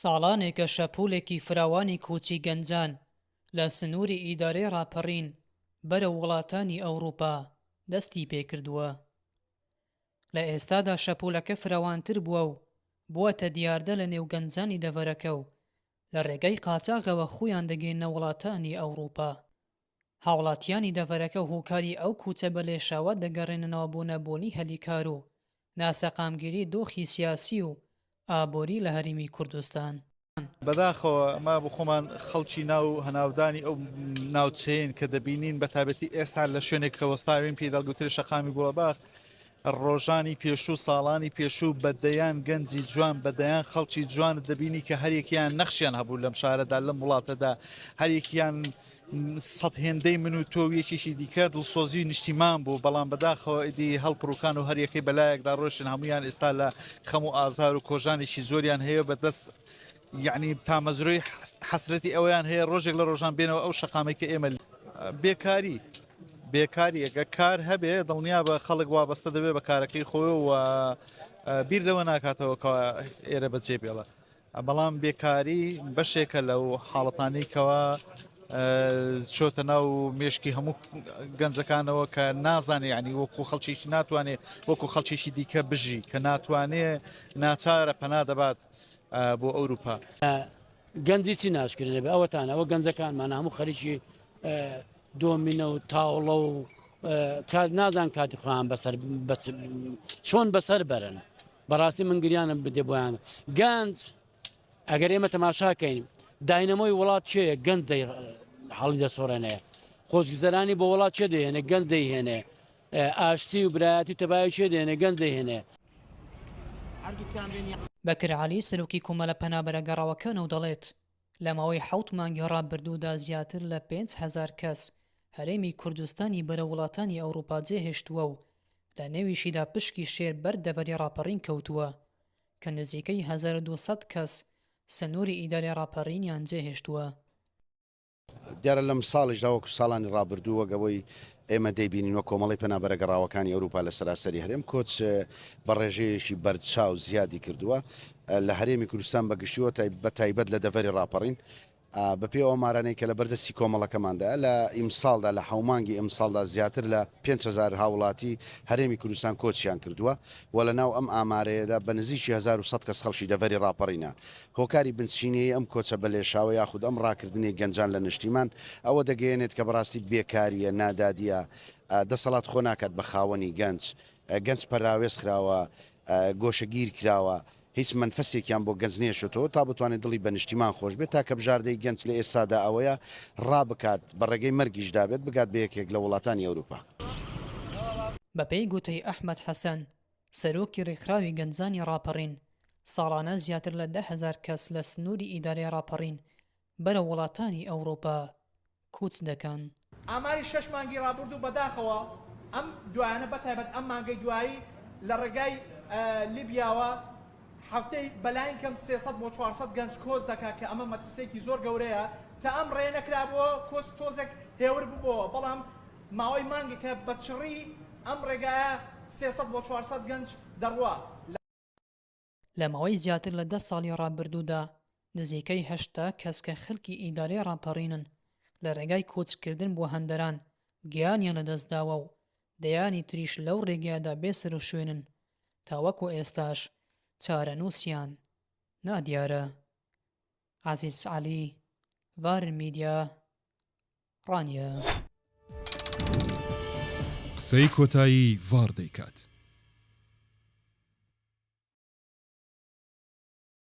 ساڵانێکە شەپۆلێکی فراوانی کۆچی گەنجان لە سنووری ئیدارەی ڕاپەڕین بەرە وڵاتانی ئەوروپا دەستی پێکردووە. لە ئێستادا شەپۆلەکە فراوانتر بووە و بووەتە دیاردە لە نێو گەنجانی دەڤەرەکە و لە ڕێگەی قاچاغەوە خۆیان دەگەێنە وڵاتانی ئەوروپا. هاوڵاتیانی دەڤەرەکە هۆکاری ئەو کوچە بە لێشاوە دەگەڕێننەوە بۆ نەبوونی هەلیکار و ناسەقامگیری دۆخی سیاسی و ئابووری لە هەرێمی کوردستان. بەداخەوە ئەمە بۆ خۆمان خەڵکی ناو هەناودانی ئەو ناوچەیەن کە دەبینین بە تایبەتی ئێستا لە شوێنێک کە وەستاوین پێداگوتری شەقامی گوڵەباخ ڕۆژانی پێشوو ساڵانی پێشوو بەدەیان گەنجی جوان بەدەیان خەڵکی جوانت دەبینی کە هەرێکیان نەخشیان هەبوو لەم شارەدا لەم وڵاتەدا هەرێکیان سەد هێندەی من و تۆ یەکێکی دیکە دڵسۆزی نیشتیمان بوو بەڵام بەداخەوە ئیدی هەڵپڕووکان و هەرێکەی بەلایەکدا ڕۆشن هەمویان ئێستا لە خەم و ئازار و کۆژانێکی زۆریان هەیە بەدەست یعنی تامەزرۆی حەسرەتی ئەویان هەیە ڕۆژێک لە ڕۆژان بێنەوە ئەو شەقامێککە ئێمە بێکاری ئەگە کار هەبێ دڵنیا بە خەڵک وابەستە دەبێت بە کارەکەی خۆی و بیر لەوە ناکاتەوە ئێرە بەجێ بێڵە بەڵام بێکاری بەشێکە لەو حاڵەتانەیەکەوە چۆتە ناو مێشکی هەموو گەنجەکانەوە کە نازانێ ینی وەکو خەڵکیێکی ناتوانێت وەکو خەڵکیێکی دیکە بژی کە ناتوانێت ناچارە پەنا دەبات بۆ ئەوروپا. گەنجی چی ناشکرێ بێ ئەوەتانە ئەوە گەنجەکانمان هەموو خەریکی دۆمینە و تاوڵە و نازان کاتی خۆیان بەسەر چۆن بەسەر بەرن بەڕاستی من گریانم بدێ بۆیان گەنج ئەگەر ئێمە تەماشاکەین داینەمۆی وڵات چێە گەنج هەڵی دەسۆڕێنێ خۆشگوزەرانی بۆ وڵات چێ دەهێنێ گەنج دەیهێنێ ئاشتی و برایەتی تەبای چێ دێنێ گەنج دەیهێنێ. بەکر عەلی سەرۆکی کۆمەڵە پەنابەرە گەڕاوەکانە و دەڵێت لە ماوەی 7 مانگی ڕابردوودا زیاتر لە 5,000 کەس هەرێمی کوردستانی بەرە وڵاتانی ئەوروپا جێهێشتووە و لە نێویشیدا پشکی شێر بەر دەڤەری ڕاپەڕین کەوتووە کە نزیکەی 1200 کەس سنووری ئیدارەی ڕاپەڕینیان جێهێشتووە. دیارە لەم ساڵیشدا وەکو ساڵانی ڕابردووە گەوەی ئێمە دەیبینینەوە کۆمەڵی پەنابەرە گەڕاوەکانی ئەوروپا لە سەراسەری هەرێم کۆچ بە ڕێژەیەکی بەرچاو زیادی کردووە لە هەرێمی کوردستان بەگشتووە بە تایبەت لە دەڤەری ڕاپەڕین بەپێ ئەو مارانەی کە لە بەردەستی کۆمەڵەکەماندا لە ئیمساڵدا لە حومانگی ئیمساڵدا زیاتر لە 5,000 هاوڵاتی هەرێمی کوردستان کۆچیان کردووە و لە ناو ئەم ئامارەیەدا بە نزیکی 1100 کەس خەڵکی دەڤەری ڕاپەڕینە هۆکاری بنچینەیە ئەم کۆچە بەلێشاوە یاخود ئەم ڕاکردنی گەنجان لە نیشتیمان ئەوە دەگەێنێت کە بەڕاستی بێکاریە نادادیە دەسەڵات خۆ ناکات بە خاوەنی گەنج پەراوێز کراوە گۆشەگیر کراوە هیچ منفەسێکیان بۆ گەنج نێشتەوە تا بتوانێت دڵی بە نیشتیمان خۆش بێت تا کە بژاردەی گەنج لە ئێستادا ئەوەیە ڕابکات بە ڕێگەی مەرگیشدا بێت بگات بە یەکێک لە وڵاتانی ئەوروپا. بەپێی گوتەی ئەحمەد حەسەن سەرۆکی ڕێکخراوی گەنجانی ڕاپەڕین ساڵانە زیاتر لە 10,000 کەس لە سنووری ئیدارەی ڕاپەڕین بەرە وڵاتانی ئەوروپا کوچ دەکەن. ئاماری 6 مانگی ڕابردوو بەداخەوە ئەم دوایانە بەتایبەت ئەم مانگەی دوایی لە ڕێگای لیبیاوە هەفتەی بەلایەن کەم 300 بۆ 400 گەنج کۆز دەکات کە ئەمە مەترسێکی زۆر گەورەیە تا ئەم ڕێ نەکرابەوە کۆز تۆزێک هێور ببەوە بەڵام ماوەی مانگی کە بەچڕی ئەم ڕێگایە 300 بۆ 400 گەنج دەڕوە. لە ماوەی زیاتر لە 10 ساڵی ڕابردوودا نزیکەی 80 کەس کە خەڵکی ئیدارەی ڕاپەڕینن لە ڕێگای کۆچکردن بۆ هەندەران گیانیان لەدەستداوە و دەیانی تریش لەو ڕێگایدا بێسەر و شوێنن تا وەکو ئێستاش چارەنووسیان نادیارە. عەزیز عەلی، ڤارن میدیا، ڕانیە. قسەی کۆتایی ڤار دەیکات.